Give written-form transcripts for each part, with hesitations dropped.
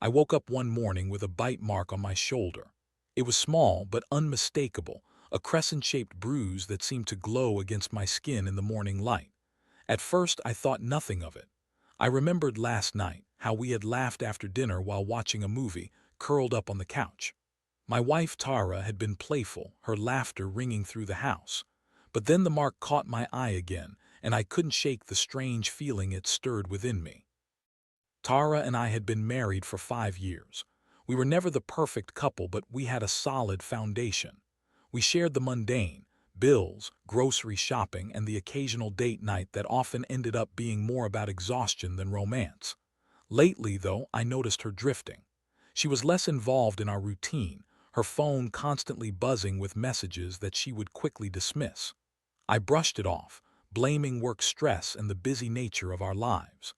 I woke up one morning with a bite mark on my shoulder. It was small but unmistakable, a crescent-shaped bruise that seemed to glow against my skin in the morning light. At first, I thought nothing of it. I remembered last night, how we had laughed after dinner while watching a movie, curled up on the couch. My wife Tara had been playful, her laughter ringing through the house. But then the mark caught my eye again, and I couldn't shake the strange feeling it stirred within me. Tara and I had been married for 5 years. We were never the perfect couple, but we had a solid foundation. We shared the mundane, bills, grocery shopping, and the occasional date night that often ended up being more about exhaustion than romance. Lately, though, I noticed her drifting. She was less involved in our routine, her phone constantly buzzing with messages that she would quickly dismiss. I brushed it off, blaming work stress and the busy nature of our lives.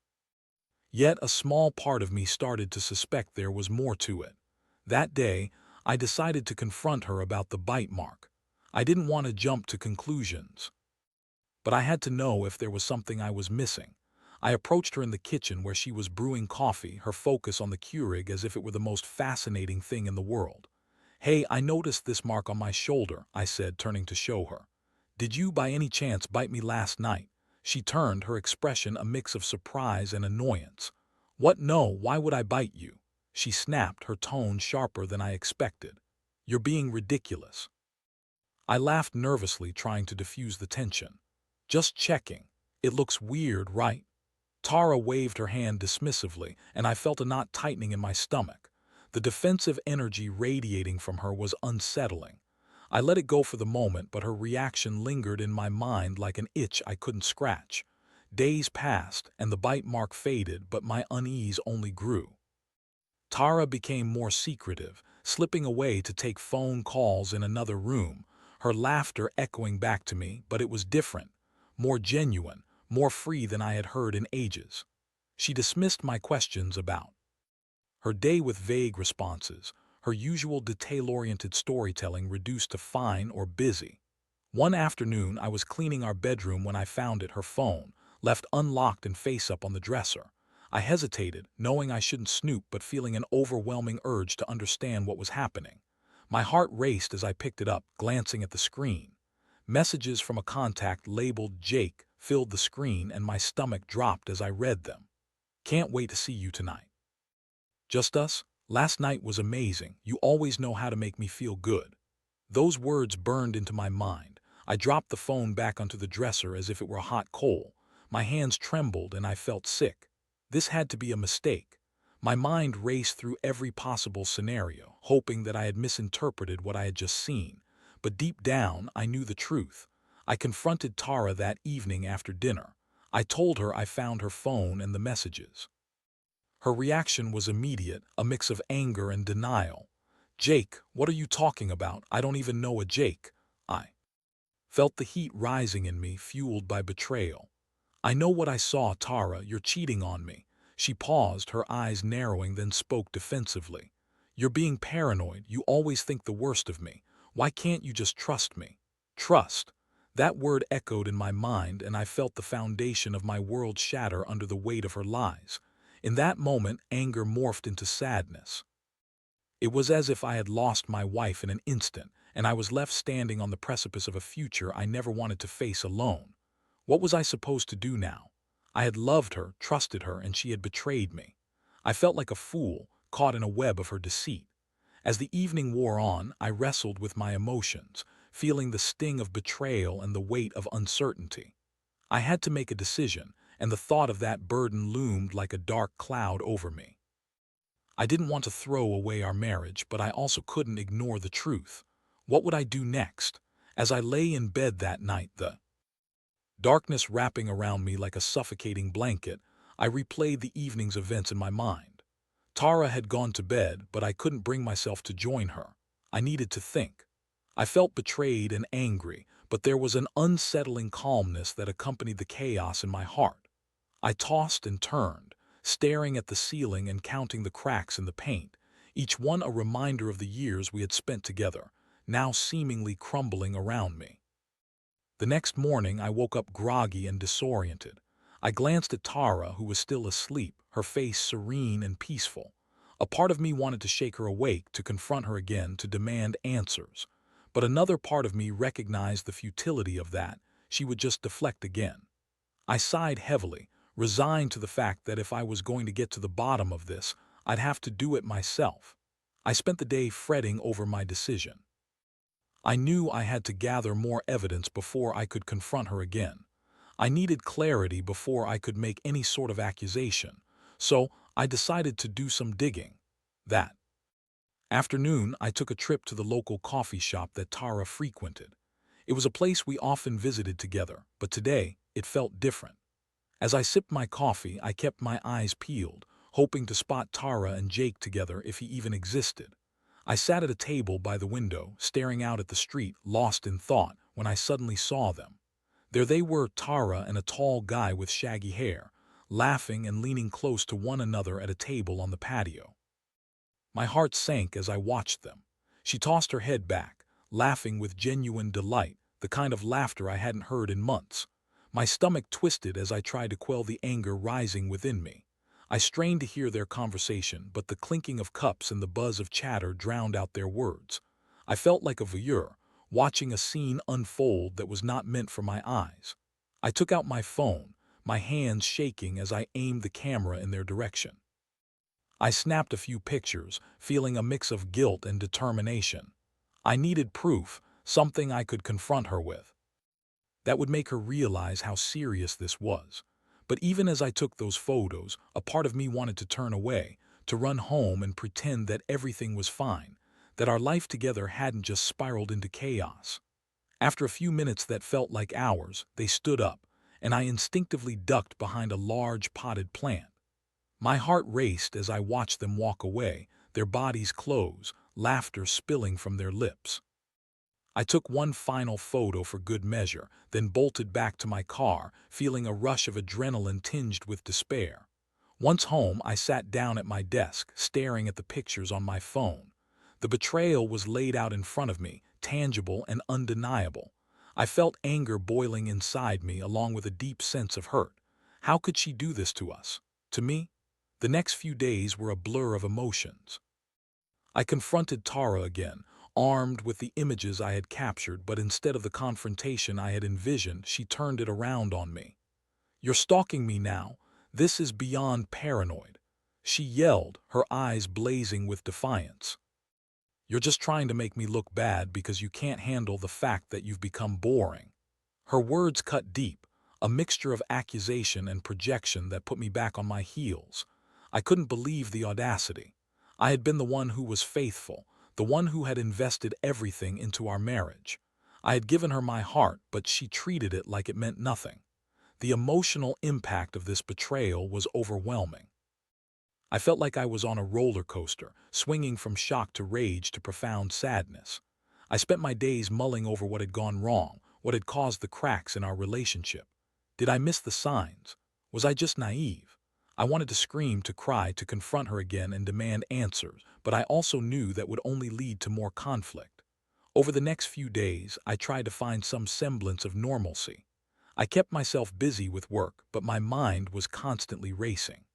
Yet a small part of me started to suspect there was more to it. That day, I decided to confront her about the bite mark. I didn't want to jump to conclusions, but I had to know if there was something I was missing. I approached her in the kitchen where she was brewing coffee, her focus on the Keurig as if it were the most fascinating thing in the world. "Hey, I noticed this mark on my shoulder," I said, turning to show her. "Did you by any chance bite me last night?" She turned, her expression a mix of surprise and annoyance. "What? No, why would I bite you?" She snapped, her tone sharper than I expected. "You're being ridiculous." I laughed nervously, trying to diffuse the tension. "Just checking. It looks weird, right?" Tara waved her hand dismissively, and I felt a knot tightening in my stomach. The defensive energy radiating from her was unsettling. I let it go for the moment, but her reaction lingered in my mind like an itch I couldn't scratch. Days passed, and the bite mark faded, but my unease only grew. Tara became more secretive, slipping away to take phone calls in another room, her laughter echoing back to me, but it was different, more genuine, more free than I had heard in ages. She dismissed my questions about her day with vague responses, her usual detail-oriented storytelling reduced to fine or busy. One afternoon, I was cleaning our bedroom when I found it, her phone, left unlocked and face-up on the dresser. I hesitated, knowing I shouldn't snoop but feeling an overwhelming urge to understand what was happening. My heart raced as I picked it up, glancing at the screen. Messages from a contact labeled Jake filled the screen, and my stomach dropped as I read them. "Can't wait to see you tonight. Just us? Last night was amazing. You always know how to make me feel good." Those words burned into my mind. I dropped the phone back onto the dresser as if it were a hot coal. My hands trembled and I felt sick. This had to be a mistake. My mind raced through every possible scenario, hoping that I had misinterpreted what I had just seen. But deep down, I knew the truth. I confronted Tara that evening after dinner. I told her I found her phone and the messages. Her reaction was immediate, a mix of anger and denial. "Jake, what are you talking about? I don't even know a Jake." I felt the heat rising in me, fueled by betrayal. "I know what I saw, Tara. You're cheating on me." She paused, her eyes narrowing, then spoke defensively. "You're being paranoid. You always think the worst of me. Why can't you just trust me?" Trust. That word echoed in my mind, and I felt the foundation of my world shatter under the weight of her lies. In that moment, anger morphed into sadness. It was as if I had lost my wife in an instant, and I was left standing on the precipice of a future I never wanted to face alone. What was I supposed to do now? I had loved her, trusted her, and she had betrayed me. I felt like a fool, caught in a web of her deceit. As the evening wore on, I wrestled with my emotions, feeling the sting of betrayal and the weight of uncertainty. I had to make a decision, and the thought of that burden loomed like a dark cloud over me. I didn't want to throw away our marriage, but I also couldn't ignore the truth. What would I do next? As I lay in bed that night, the darkness wrapping around me like a suffocating blanket, I replayed the evening's events in my mind. Tara had gone to bed, but I couldn't bring myself to join her. I needed to think. I felt betrayed and angry, but there was an unsettling calmness that accompanied the chaos in my heart. I tossed and turned, staring at the ceiling and counting the cracks in the paint, each one a reminder of the years we had spent together, now seemingly crumbling around me. The next morning, I woke up groggy and disoriented. I glanced at Tara, who was still asleep, her face serene and peaceful. A part of me wanted to shake her awake, to confront her again, to demand answers. But another part of me recognized the futility of that. She would just deflect again. I sighed heavily, resigned to the fact that if I was going to get to the bottom of this, I'd have to do it myself. I spent the day fretting over my decision. I knew I had to gather more evidence before I could confront her again. I needed clarity before I could make any sort of accusation, so I decided to do some digging. That afternoon, I took a trip to the local coffee shop that Tara frequented. It was a place we often visited together, but today it felt different. As I sipped my coffee, I kept my eyes peeled, hoping to spot Tara and Jake together if he even existed. I sat at a table by the window, staring out at the street, lost in thought, when I suddenly saw them. There they were, Tara and a tall guy with shaggy hair, laughing and leaning close to one another at a table on the patio. My heart sank as I watched them. She tossed her head back, laughing with genuine delight, the kind of laughter I hadn't heard in months. My stomach twisted as I tried to quell the anger rising within me. I strained to hear their conversation, but the clinking of cups and the buzz of chatter drowned out their words. I felt like a voyeur, watching a scene unfold that was not meant for my eyes. I took out my phone, my hands shaking as I aimed the camera in their direction. I snapped a few pictures, feeling a mix of guilt and determination. I needed proof, something I could confront her with. That would make her realize how serious this was. But even as I took those photos, a part of me wanted to turn away, to run home and pretend that everything was fine, that our life together hadn't just spiraled into chaos. After a few minutes that felt like hours, they stood up, and I instinctively ducked behind a large potted plant. My heart raced as I watched them walk away, their bodies close, laughter spilling from their lips. I took one final photo for good measure, then bolted back to my car, feeling a rush of adrenaline tinged with despair. Once home, I sat down at my desk, staring at the pictures on my phone. The betrayal was laid out in front of me, tangible and undeniable. I felt anger boiling inside me, along with a deep sense of hurt. How could she do this to us? To me? The next few days were a blur of emotions. I confronted Tara again, armed with the images I had captured, but instead of the confrontation I had envisioned, she turned it around on me. "You're stalking me now. This is beyond paranoid," she yelled, her eyes blazing with defiance. "You're just trying to make me look bad because you can't handle the fact that you've become boring." Her words cut deep, a mixture of accusation and projection that put me back on my heels. I couldn't believe the audacity. I had been the one who was faithful, the one who had invested everything into our marriage. I had given her my heart, but she treated it like it meant nothing. The emotional impact of this betrayal was overwhelming. I felt like I was on a roller coaster, swinging from shock to rage to profound sadness. I spent my days mulling over what had gone wrong, what had caused the cracks in our relationship. Did I miss the signs? Was I just naive? I wanted to scream, to cry, to confront her again and demand answers, but I also knew that would only lead to more conflict. Over the next few days, I tried to find some semblance of normalcy. I kept myself busy with work, but my mind was constantly racing.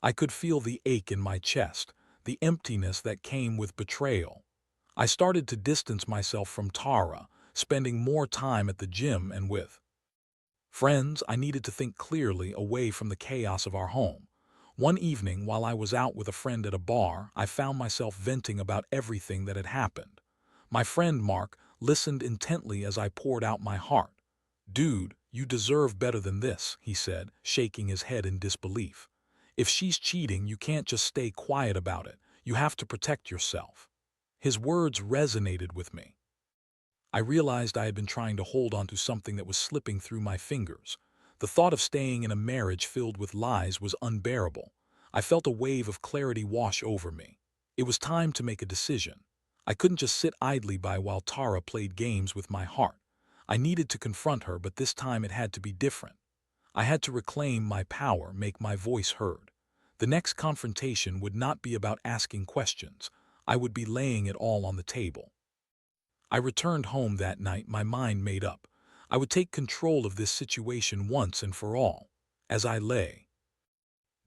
I could feel the ache in my chest, the emptiness that came with betrayal. I started to distance myself from Tara, spending more time at the gym and with friends. I needed to think clearly, away from the chaos of our home. One evening, while I was out with a friend at a bar, I found myself venting about everything that had happened. My friend Mark listened intently as I poured out my heart. "Dude, you deserve better than this," he said, shaking his head in disbelief. "If she's cheating, you can't just stay quiet about it. You have to protect yourself." His words resonated with me. I realized I had been trying to hold on to something that was slipping through my fingers. The thought of staying in a marriage filled with lies was unbearable. I felt a wave of clarity wash over me. It was time to make a decision. I couldn't just sit idly by while Tara played games with my heart. I needed to confront her, but this time it had to be different. I had to reclaim my power, make my voice heard. The next confrontation would not be about asking questions. I would be laying it all on the table. I returned home that night, my mind made up. I would take control of this situation once and for all. As I lay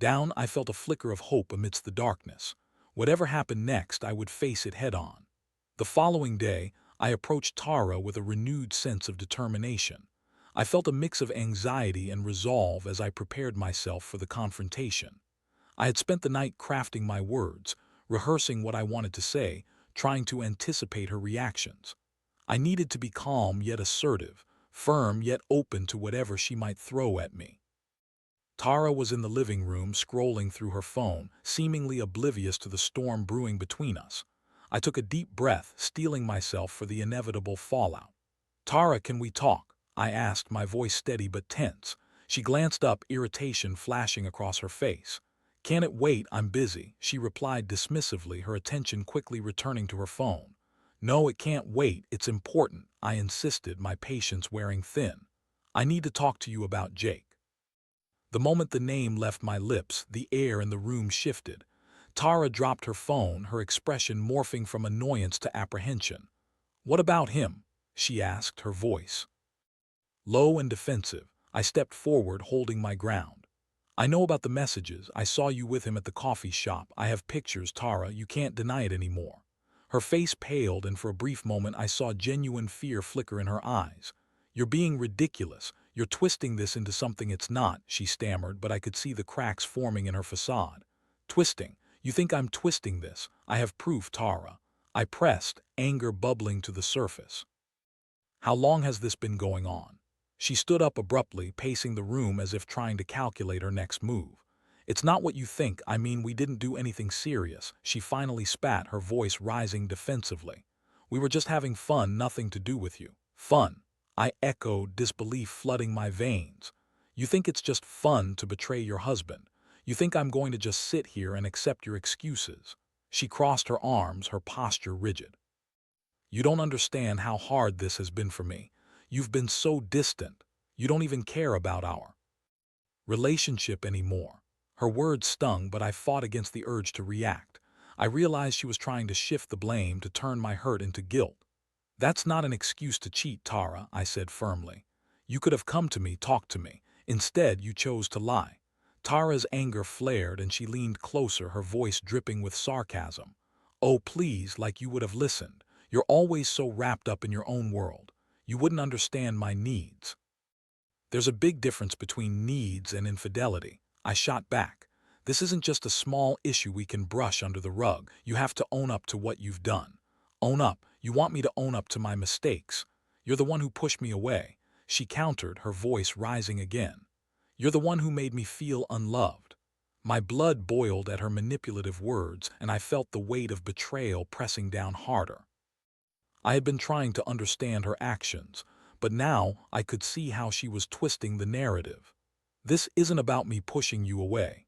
down, I felt a flicker of hope amidst the darkness. Whatever happened next, I would face it head-on. The following day, I approached Tara with a renewed sense of determination. I felt a mix of anxiety and resolve as I prepared myself for the confrontation. I had spent the night crafting my words, rehearsing what I wanted to say, trying to anticipate her reactions. I needed to be calm yet assertive, firm yet open to whatever she might throw at me. Tara was in the living room scrolling through her phone, seemingly oblivious to the storm brewing between us. I took a deep breath, steeling myself for the inevitable fallout. "Tara, can we talk?" I asked, my voice steady but tense. She glanced up, irritation flashing across her face. "Can it wait? I'm busy," she replied dismissively, her attention quickly returning to her phone. "No, it can't wait. It's important," I insisted, my patience wearing thin. "I need to talk to you about Jake." The moment the name left my lips, the air in the room shifted. Tara dropped her phone, her expression morphing from annoyance to apprehension. "What about him?" she asked, her voice low and defensive. I stepped forward, holding my ground. "I know about the messages. I saw you with him at the coffee shop. I have pictures, Tara. You can't deny it anymore." Her face paled, and for a brief moment I saw genuine fear flicker in her eyes. "You're being ridiculous. You're twisting this into something it's not," she stammered, but I could see the cracks forming in her facade. "Twisting? You think I'm twisting this? I have proof, Tara." I pressed, anger bubbling to the surface. "How long has this been going on?" She stood up abruptly, pacing the room as if trying to calculate her next move. "It's not what you think. I mean, we didn't do anything serious," she finally spat, her voice rising defensively. "We were just having fun, nothing to do with you." "Fun?" I echoed, disbelief flooding my veins. "You think it's just fun to betray your husband? You think I'm going to just sit here and accept your excuses?" She crossed her arms, her posture rigid. "You don't understand how hard this has been for me. You've been so distant. You don't even care about our relationship anymore." Her words stung, but I fought against the urge to react. I realized she was trying to shift the blame, to turn my hurt into guilt. "That's not an excuse to cheat, Tara," I said firmly. "You could have come to me, talked to me. Instead, you chose to lie." Tara's anger flared, and she leaned closer, her voice dripping with sarcasm. "Oh, please, like you would have listened. You're always so wrapped up in your own world. You wouldn't understand my needs." "There's a big difference between needs and infidelity," I shot back. "This isn't just a small issue we can brush under the rug. You have to own up to what you've done." "Own up? You want me to own up to my mistakes? You're the one who pushed me away," she countered, her voice rising again. "You're the one who made me feel unloved." My blood boiled at her manipulative words, and I felt the weight of betrayal pressing down harder. I had been trying to understand her actions, but now I could see how she was twisting the narrative. "This isn't about me pushing you away,"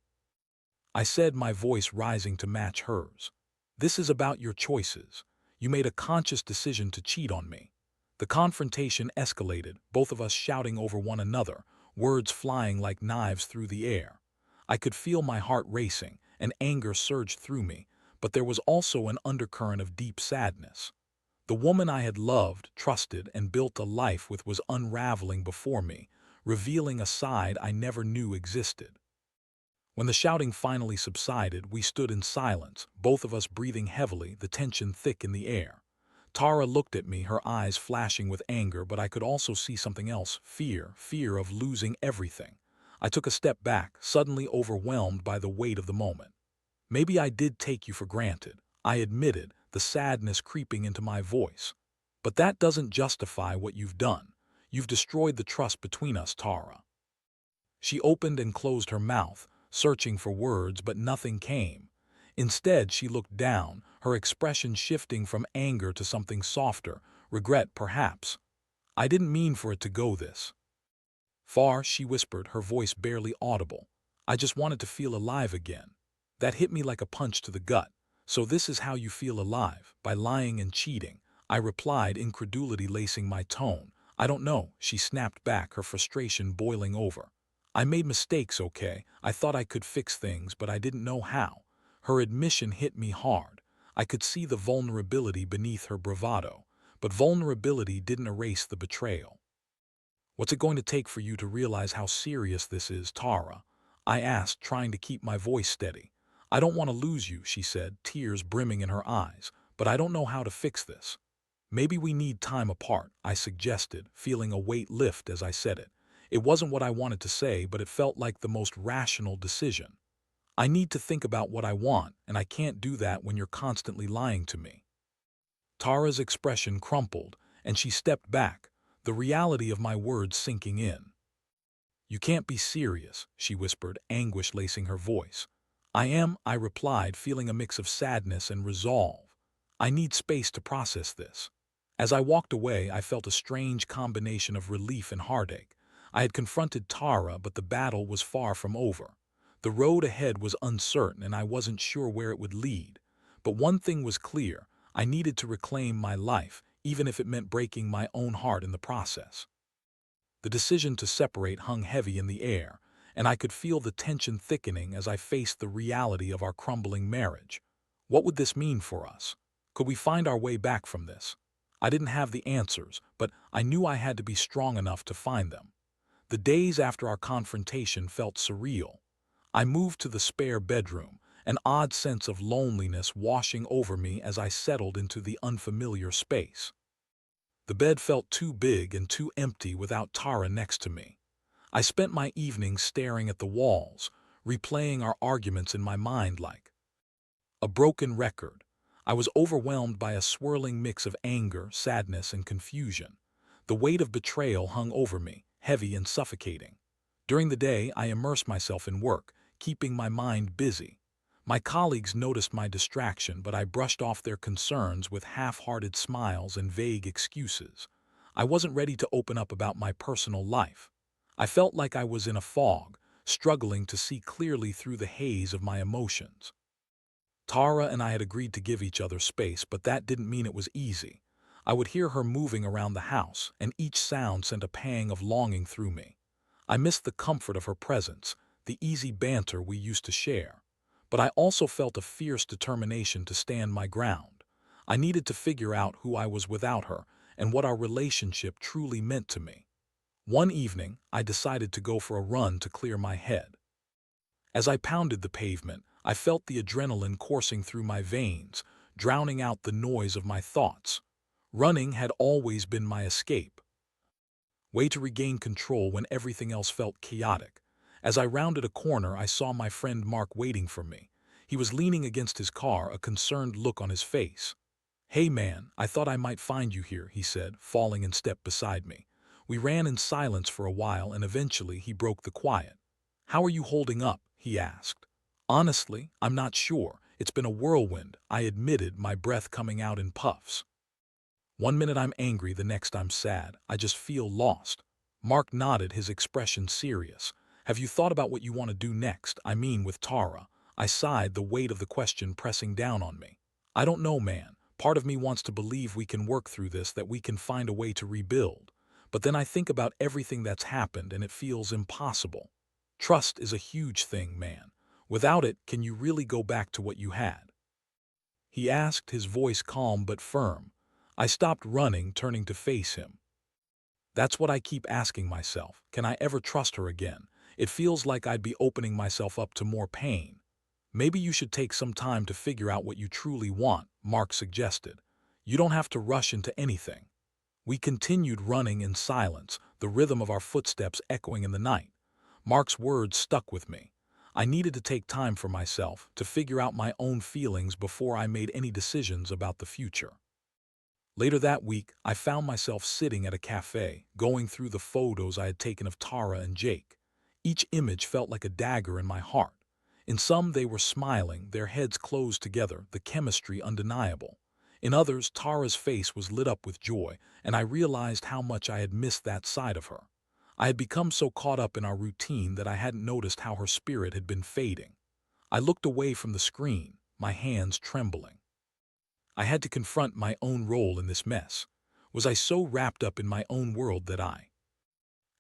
I said, my voice rising to match hers. "This is about your choices. You made a conscious decision to cheat on me." The confrontation escalated, both of us shouting over one another, words flying like knives through the air. I could feel my heart racing, and anger surged through me, but there was also an undercurrent of deep sadness. The woman I had loved, trusted, and built a life with was unraveling before me, revealing a side I never knew existed. When the shouting finally subsided, we stood in silence, both of us breathing heavily, the tension thick in the air. Tara looked at me, her eyes flashing with anger, but I could also see something else, fear of losing everything. I took a step back, suddenly overwhelmed by the weight of the moment. "Maybe I did take you for granted," I admitted, the sadness creeping into my voice. "But that doesn't justify what you've done. You've destroyed the trust between us, Tara." She opened and closed her mouth, searching for words, but nothing came. Instead, she looked down, her expression shifting from anger to something softer, regret perhaps. "I didn't mean for it to go this far," she whispered, her voice barely audible. "I just wanted to feel alive again." That hit me like a punch to the gut. "So this is how you feel alive, by lying and cheating?" I replied, incredulity lacing my tone. "I don't know," she snapped back, her frustration boiling over. "I made mistakes, okay? I thought I could fix things, but I didn't know how." Her admission hit me hard. I could see the vulnerability beneath her bravado, but vulnerability didn't erase the betrayal. "What's it going to take for you to realize how serious this is, Tara?" I asked, trying to keep my voice steady. "I don't want to lose you," she said, tears brimming in her eyes, "but I don't know how to fix this." "Maybe we need time apart," I suggested, feeling a weight lift as I said it. It wasn't what I wanted to say, but it felt like the most rational decision. "I need to think about what I want, and I can't do that when you're constantly lying to me." Tara's expression crumpled, and she stepped back, the reality of my words sinking in. "You can't be serious," she whispered, anguish lacing her voice. "I am," I replied, feeling a mix of sadness and resolve. "I need space to process this." As I walked away, I felt a strange combination of relief and heartache. I had confronted Tara, but the battle was far from over. The road ahead was uncertain, and I wasn't sure where it would lead. But one thing was clear: I needed to reclaim my life, even if it meant breaking my own heart in the process. The decision to separate hung heavy in the air, and I could feel the tension thickening as I faced the reality of our crumbling marriage. What would this mean for us? Could we find our way back from this? I didn't have the answers, but I knew I had to be strong enough to find them. The days after our confrontation felt surreal. I moved to the spare bedroom, an odd sense of loneliness washing over me as I settled into the unfamiliar space. The bed felt too big and too empty without Tara next to me. I spent my evenings staring at the walls, replaying our arguments in my mind like a broken record. I was overwhelmed by a swirling mix of anger, sadness, and confusion. The weight of betrayal hung over me, heavy and suffocating. During the day, I immersed myself in work, keeping my mind busy. My colleagues noticed my distraction, but I brushed off their concerns with half-hearted smiles and vague excuses. I wasn't ready to open up about my personal life. I felt like I was in a fog, struggling to see clearly through the haze of my emotions. Tara and I had agreed to give each other space, but that didn't mean it was easy. I would hear her moving around the house, and each sound sent a pang of longing through me. I missed the comfort of her presence, the easy banter we used to share. But I also felt a fierce determination to stand my ground. I needed to figure out who I was without her and what our relationship truly meant to me. One evening, I decided to go for a run to clear my head. As I pounded the pavement, I felt the adrenaline coursing through my veins, drowning out the noise of my thoughts. Running had always been my escape, way to regain control when everything else felt chaotic. As I rounded a corner, I saw my friend Mark waiting for me. He was leaning against his car, a concerned look on his face. "Hey man, I thought I might find you here," he said, falling in step beside me. We ran in silence for a while, and eventually he broke the quiet. "How are you holding up?" he asked. "Honestly, I'm not sure. It's been a whirlwind," I admitted, my breath coming out in puffs. "One minute I'm angry, the next I'm sad. I just feel lost." Mark nodded, his expression serious. "Have you thought about what you want to do next? I mean, with Tara?" I sighed, the weight of the question pressing down on me. "I don't know, man. Part of me wants to believe we can work through this, that we can find a way to rebuild. But then I think about everything that's happened, and it feels impossible. Trust is a huge thing, man. Without it, can you really go back to what you had?" He asked, his voice calm but firm. I stopped running, turning to face him. "That's what I keep asking myself. Can I ever trust her again? It feels like I'd be opening myself up to more pain." "Maybe you should take some time to figure out what you truly want," Mark suggested. "You don't have to rush into anything." We continued running in silence, the rhythm of our footsteps echoing in the night. Mark's words stuck with me. I needed to take time for myself, to figure out my own feelings before I made any decisions about the future. Later that week, I found myself sitting at a cafe, going through the photos I had taken of Tara and Jake. Each image felt like a dagger in my heart. In some, they were smiling, their heads closed together, the chemistry undeniable. In others, Tara's face was lit up with joy, and I realized how much I had missed that side of her. I had become so caught up in our routine that I hadn't noticed how her spirit had been fading. I looked away from the screen, my hands trembling. I had to confront my own role in this mess. Was I so wrapped up in my own world that I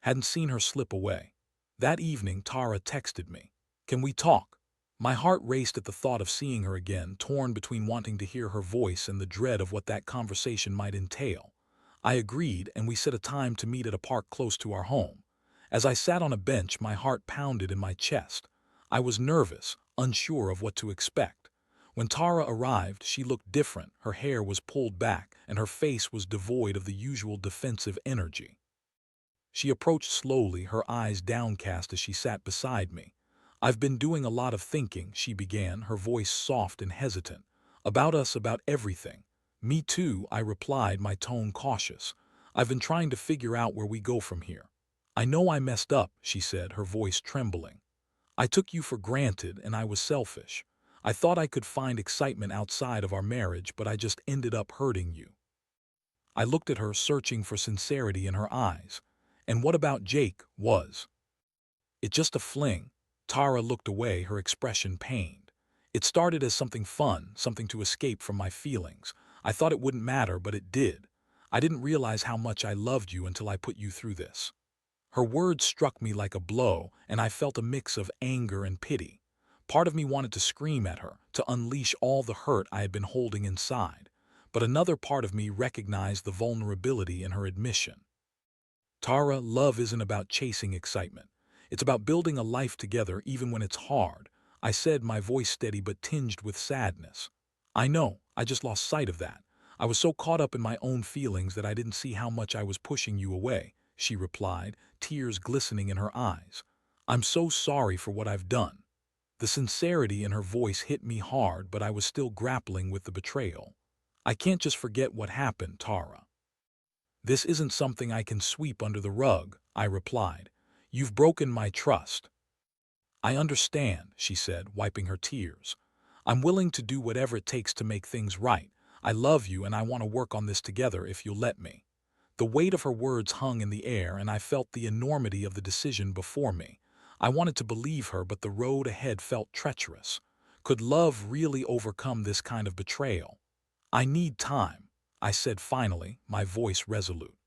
hadn't seen her slip away? That evening, Tara texted me, "Can we talk?" My heart raced at the thought of seeing her again, torn between wanting to hear her voice and the dread of what that conversation might entail. I agreed, and we set a time to meet at a park close to our home. As I sat on a bench, my heart pounded in my chest. I was nervous, unsure of what to expect. When Tara arrived, she looked different. Her hair was pulled back, and her face was devoid of the usual defensive energy. She approached slowly, her eyes downcast as she sat beside me. "I've been doing a lot of thinking," she began, her voice soft and hesitant. "About us, about everything." "Me too," I replied, my tone cautious. "I've been trying to figure out where we go from here." "I know I messed up," she said, her voice trembling. "I took you for granted and I was selfish. I thought I could find excitement outside of our marriage, but I just ended up hurting you." I looked at her, searching for sincerity in her eyes. "And what about Jake? Was it just a fling?" Tara looked away, her expression pained. "It started as something fun, something to escape from my feelings. I thought it wouldn't matter, but it did. I didn't realize how much I loved you until I put you through this." Her words struck me like a blow, and I felt a mix of anger and pity. Part of me wanted to scream at her, to unleash all the hurt I had been holding inside. But another part of me recognized the vulnerability in her admission. "Tara, love isn't about chasing excitement. It's about building a life together even when it's hard," I said, my voice steady but tinged with sadness. "I know, I just lost sight of that. I was so caught up in my own feelings that I didn't see how much I was pushing you away," she replied, tears glistening in her eyes. "I'm so sorry for what I've done." The sincerity in her voice hit me hard, but I was still grappling with the betrayal. "I can't just forget what happened, Tara. This isn't something I can sweep under the rug," I replied. "You've broken my trust." "I understand," she said, wiping her tears. "I'm willing to do whatever it takes to make things right. I love you and I want to work on this together if you'll let me." The weight of her words hung in the air, and I felt the enormity of the decision before me. I wanted to believe her, but the road ahead felt treacherous. Could love really overcome this kind of betrayal? "I need time," I said finally, my voice resolute.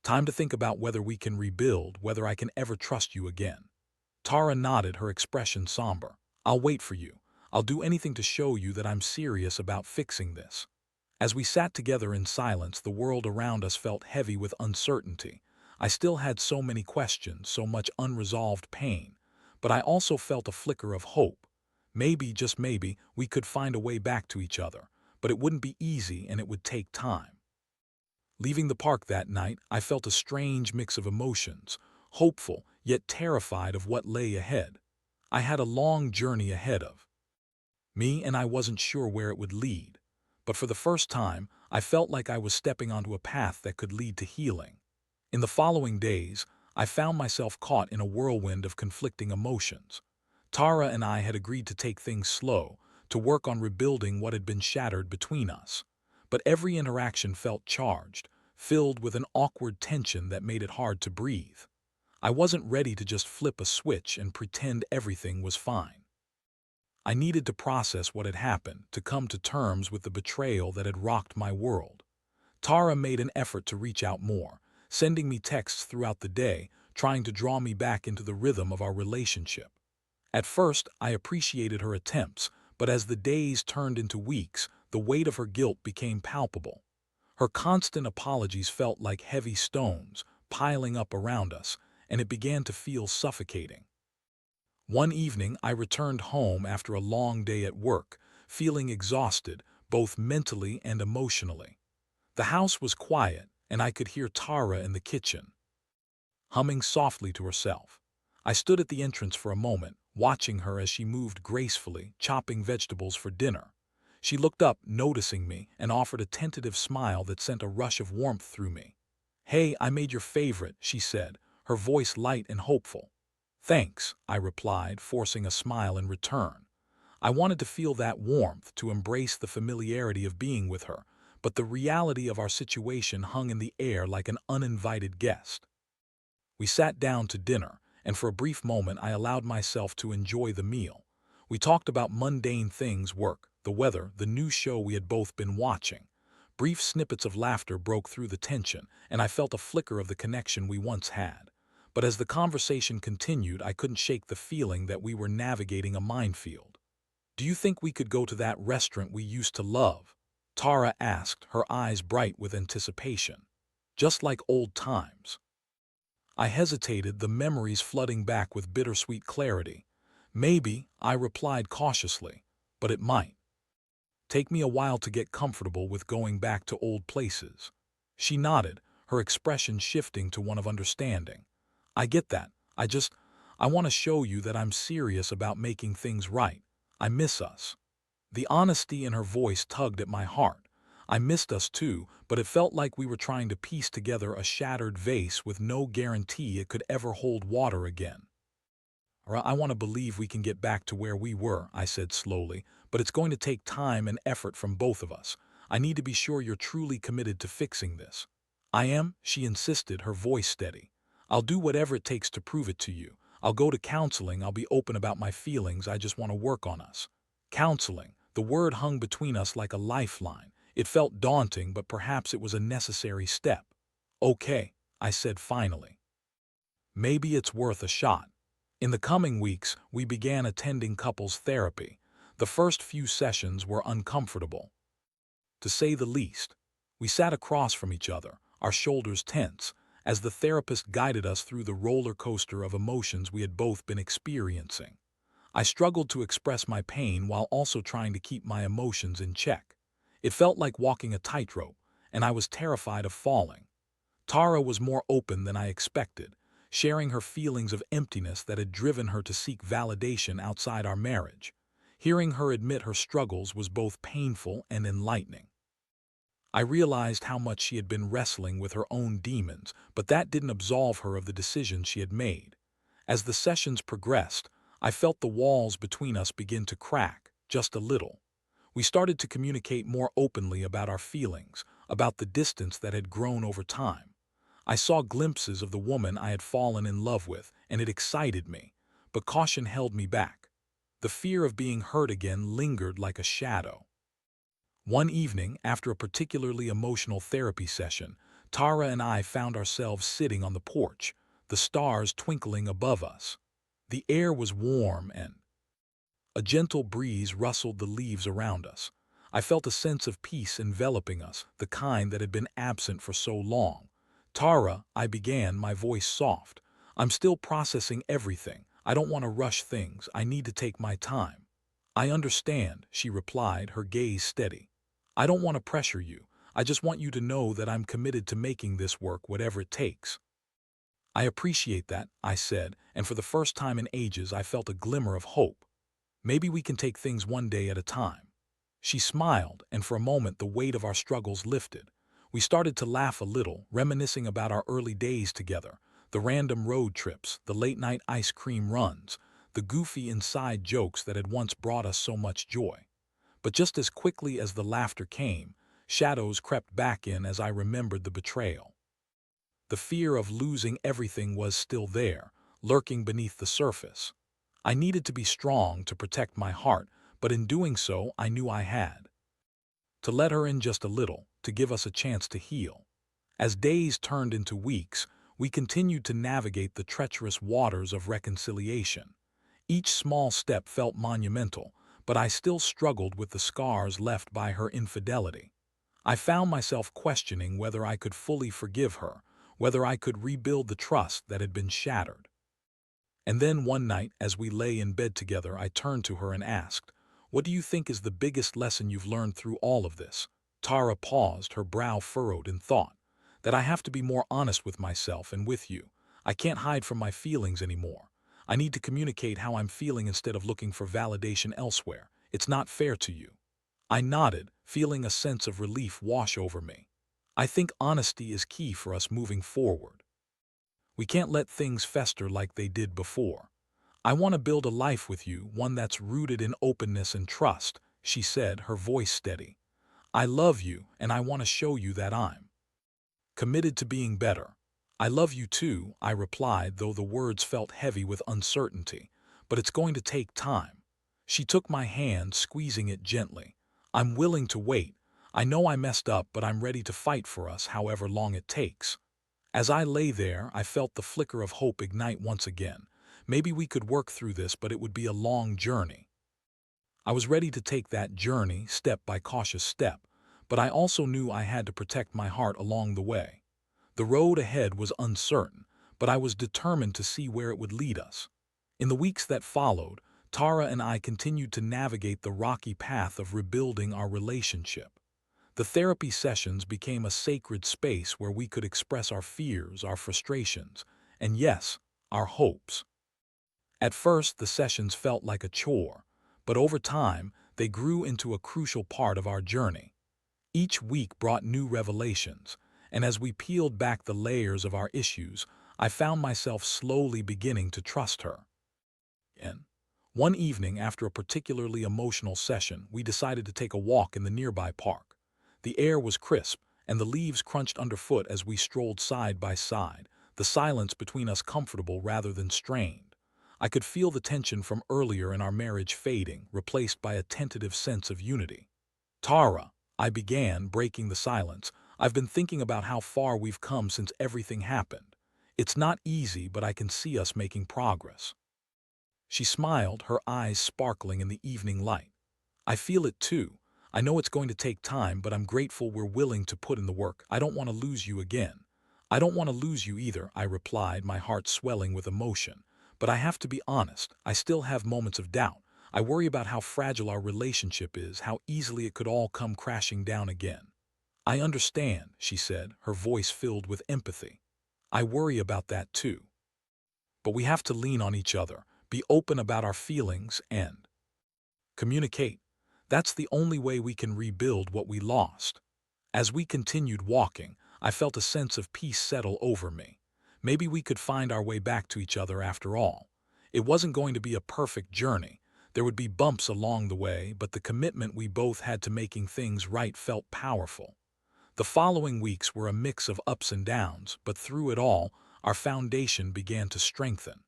"Time to think about whether we can rebuild, whether I can ever trust you again." Tara nodded, her expression somber. "I'll wait for you. I'll do anything to show you that I'm serious about fixing this." As we sat together in silence, the world around us felt heavy with uncertainty. I still had so many questions, so much unresolved pain. But I also felt a flicker of hope. Maybe, just maybe, we could find a way back to each other. But it wouldn't be easy and it would take time. Leaving the park that night, I felt a strange mix of emotions, hopeful yet terrified of what lay ahead. I had a long journey ahead of me and I wasn't sure where it would lead. But for the first time, I felt like I was stepping onto a path that could lead to healing. In the following days, I found myself caught in a whirlwind of conflicting emotions. Tara and I had agreed to take things slow, to work on rebuilding what had been shattered between us. But every interaction felt charged, filled with an awkward tension that made it hard to breathe. I wasn't ready to just flip a switch and pretend everything was fine. I needed to process what had happened, to come to terms with the betrayal that had rocked my world. Tara made an effort to reach out more, sending me texts throughout the day, trying to draw me back into the rhythm of our relationship. At first, I appreciated her attempts, but as the days turned into weeks, the weight of her guilt became palpable. Her constant apologies felt like heavy stones, piling up around us, and it began to feel suffocating. One evening, I returned home after a long day at work, feeling exhausted, both mentally and emotionally. The house was quiet, and I could hear Tara in the kitchen, humming softly to herself. I stood at the entrance for a moment, watching her as she moved gracefully, chopping vegetables for dinner. She looked up, noticing me, and offered a tentative smile that sent a rush of warmth through me. "Hey, I made your favorite," she said, her voice light and hopeful. "Thanks," I replied, forcing a smile in return. I wanted to feel that warmth, to embrace the familiarity of being with her, but the reality of our situation hung in the air like an uninvited guest. We sat down to dinner, and for a brief moment I allowed myself to enjoy the meal. We talked about mundane things, work, the weather, the new show we had both been watching. Brief snippets of laughter broke through the tension, and I felt a flicker of the connection we once had. But as the conversation continued, I couldn't shake the feeling that we were navigating a minefield. "Do you think we could go to that restaurant we used to love?" Tara asked, her eyes bright with anticipation. "Just like old times." I hesitated, the memories flooding back with bittersweet clarity. Maybe, I replied cautiously, but it might take me a while to get comfortable with going back to old places. She nodded, her expression shifting to one of understanding. I get that. I want to show you that I'm serious about making things right. I miss us. The honesty in her voice tugged at my heart. I missed us too, but it felt like we were trying to piece together a shattered vase with no guarantee it could ever hold water again. I want to believe we can get back to where we were, I said slowly, but it's going to take time and effort from both of us. I need to be sure you're truly committed to fixing this. I am, she insisted, her voice steady. I'll do whatever it takes to prove it to you. I'll go to counseling, I'll be open about my feelings, I just want to work on us. Counseling, the word hung between us like a lifeline. It felt daunting, but perhaps it was a necessary step. Okay, I said finally. Maybe it's worth a shot. In the coming weeks, we began attending couples therapy. The first few sessions were uncomfortable, to say the least. We sat across from each other, our shoulders tense, as the therapist guided us through the roller coaster of emotions we had both been experiencing. I struggled to express my pain while also trying to keep my emotions in check. It felt like walking a tightrope, and I was terrified of falling. Tara was more open than I expected, sharing her feelings of emptiness that had driven her to seek validation outside our marriage. Hearing her admit her struggles was both painful and enlightening. I realized how much she had been wrestling with her own demons, but that didn't absolve her of the decisions she had made. As the sessions progressed, I felt the walls between us begin to crack, just a little. We started to communicate more openly about our feelings, about the distance that had grown over time. I saw glimpses of the woman I had fallen in love with, and it excited me, but caution held me back. The fear of being hurt again lingered like a shadow. One evening, after a particularly emotional therapy session, Tara and I found ourselves sitting on the porch, the stars twinkling above us. The air was warm and a gentle breeze rustled the leaves around us. I felt a sense of peace enveloping us, the kind that had been absent for so long. Tara, I began, my voice soft. I'm still processing everything. I don't want to rush things. I need to take my time. I understand, she replied, her gaze steady. I don't want to pressure you. I just want you to know that I'm committed to making this work whatever it takes. I appreciate that, I said, and for the first time in ages I felt a glimmer of hope. Maybe we can take things one day at a time. She smiled, and for a moment the weight of our struggles lifted. We started to laugh a little, reminiscing about our early days together, the random road trips, the late-night ice cream runs, the goofy inside jokes that had once brought us so much joy. But just as quickly as the laughter came, shadows crept back in as I remembered the betrayal. The fear of losing everything was still there, lurking beneath the surface. I needed to be strong to protect my heart, but in doing so, I knew I had to let her in just a little, to give us a chance to heal. As days turned into weeks, we continued to navigate the treacherous waters of reconciliation. Each small step felt monumental, but I still struggled with the scars left by her infidelity. I found myself questioning whether I could fully forgive her, whether I could rebuild the trust that had been shattered. And then one night, as we lay in bed together, I turned to her and asked, "What do you think is the biggest lesson you've learned through all of this?" Tara paused, her brow furrowed in thought. "That I have to be more honest with myself and with you. I can't hide from my feelings anymore. I need to communicate how I'm feeling instead of looking for validation elsewhere. It's not fair to you." I nodded, feeling a sense of relief wash over me. I think honesty is key for us moving forward. We can't let things fester like they did before. "I want to build a life with you, one that's rooted in openness and trust," she said, her voice steady. "I love you, and I want to show you that I'm committed to being better." "I love you too," I replied, though the words felt heavy with uncertainty. "But it's going to take time." She took my hand, squeezing it gently. "I'm willing to wait. I know I messed up, but I'm ready to fight for us however long it takes." As I lay there, I felt the flicker of hope ignite once again. Maybe we could work through this, but it would be a long journey. I was ready to take that journey, step by cautious step, but I also knew I had to protect my heart along the way. The road ahead was uncertain, but I was determined to see where it would lead us. In the weeks that followed, Tara and I continued to navigate the rocky path of rebuilding our relationship. The therapy sessions became a sacred space where we could express our fears, our frustrations, and yes, our hopes. At first, the sessions felt like a chore, but over time, they grew into a crucial part of our journey. Each week brought new revelations, and as we peeled back the layers of our issues, I found myself slowly beginning to trust her. And one evening, after a particularly emotional session, we decided to take a walk in the nearby park. The air was crisp, and the leaves crunched underfoot as we strolled side by side, the silence between us comfortable rather than strained. I could feel the tension from earlier in our marriage fading, replaced by a tentative sense of unity. Tara, I began, breaking the silence, I've been thinking about how far we've come since everything happened. It's not easy, but I can see us making progress. She smiled, her eyes sparkling in the evening light. I feel it too. I know it's going to take time, but I'm grateful we're willing to put in the work. I don't want to lose you again. I don't want to lose you either, I replied, my heart swelling with emotion. But I have to be honest, I still have moments of doubt. I worry about how fragile our relationship is, how easily it could all come crashing down again. I understand, she said, her voice filled with empathy. I worry about that too. But we have to lean on each other, be open about our feelings, and communicate. That's the only way we can rebuild what we lost. As we continued walking, I felt a sense of peace settle over me. Maybe we could find our way back to each other after all. It wasn't going to be a perfect journey. There would be bumps along the way, but the commitment we both had to making things right felt powerful. The following weeks were a mix of ups and downs, but through it all, our foundation began to strengthen.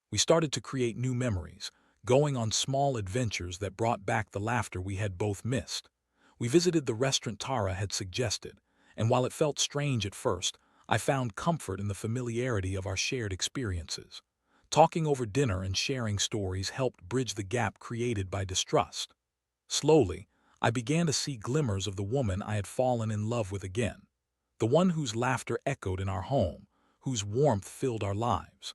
We started to create new memories, going on small adventures that brought back the laughter we had both missed. We visited the restaurant Tara had suggested, and while it felt strange at first, I found comfort in the familiarity of our shared experiences. Talking over dinner and sharing stories helped bridge the gap created by distrust. Slowly, I began to see glimmers of the woman I had fallen in love with again, the one whose laughter echoed in our home, whose warmth filled our lives.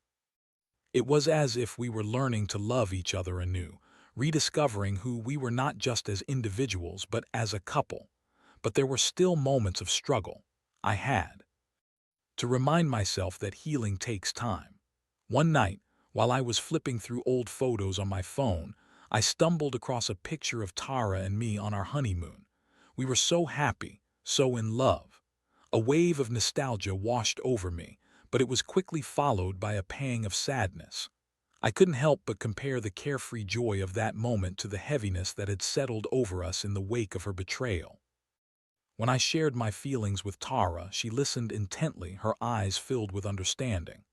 It was as if we were learning to love each other anew, rediscovering who we were not just as individuals but as a couple. But there were still moments of struggle. I had to remind myself that healing takes time. One night, while I was flipping through old photos on my phone, I stumbled across a picture of Tara and me on our honeymoon. We were so happy, so in love. A wave of nostalgia washed over me, but it was quickly followed by a pang of sadness. I couldn't help but compare the carefree joy of that moment to the heaviness that had settled over us in the wake of her betrayal. When I shared my feelings with Tara, she listened intently, her eyes filled with understanding.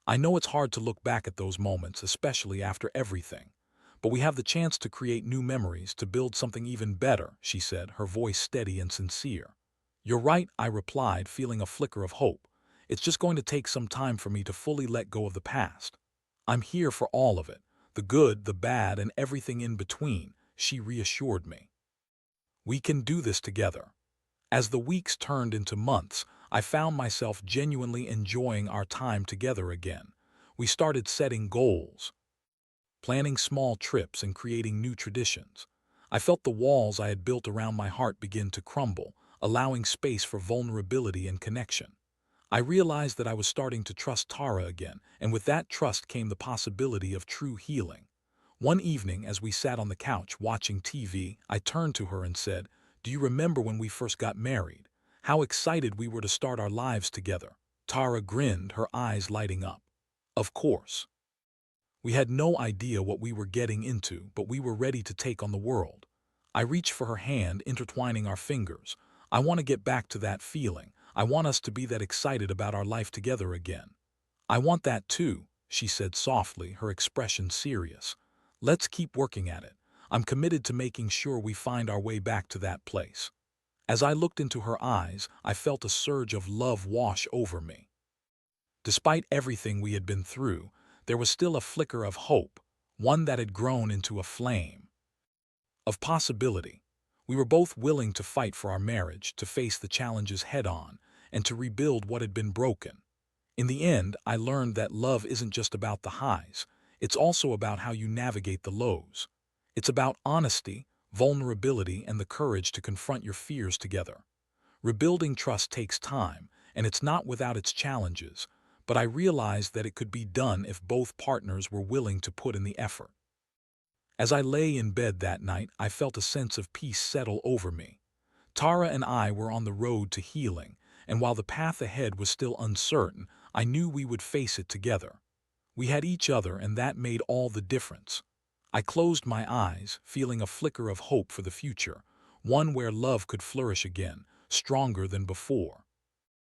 I know it's hard to look back at those moments, especially after everything. But we have the chance to create new memories, to build something even better, she said, her voice steady and sincere. You're right, I replied, feeling a flicker of hope. It's just going to take some time for me to fully let go of the past. I'm here for all of it, the good, the bad, and everything in between, she reassured me. We can do this together. As the weeks turned into months, I found myself genuinely enjoying our time together again. We started setting goals, planning small trips, and creating new traditions. I felt the walls I had built around my heart begin to crumble, allowing space for vulnerability and connection. I realized that I was starting to trust Tara again, and with that trust came the possibility of true healing. One evening, as we sat on the couch watching TV, I turned to her and said, "Do you remember when we first got married? How excited we were to start our lives together?" Tara grinned, her eyes lighting up. Of course. We had no idea what we were getting into, but we were ready to take on the world. I reached for her hand, intertwining our fingers. I want to get back to that feeling. I want us to be that excited about our life together again. I want that too, she said softly, her expression serious. Let's keep working at it. I'm committed to making sure we find our way back to that place. As I looked into her eyes, I felt a surge of love wash over me. Despite everything we had been through, there was still a flicker of hope, one that had grown into a flame of possibility. We were both willing to fight for our marriage, to face the challenges head-on, and to rebuild what had been broken. In the end, I learned that love isn't just about the highs. it's also about how you navigate the lows. It's about honesty, vulnerability, and the courage to confront your fears together. Rebuilding trust takes time, and it's not without its challenges, but I realized that it could be done if both partners were willing to put in the effort. As I lay in bed that night, I felt a sense of peace settle over me. Tara and I were on the road to healing, and while the path ahead was still uncertain, I knew we would face it together. We had each other, and that made all the difference. I closed my eyes, feeling a flicker of hope for the future, one where love could flourish again, stronger than before.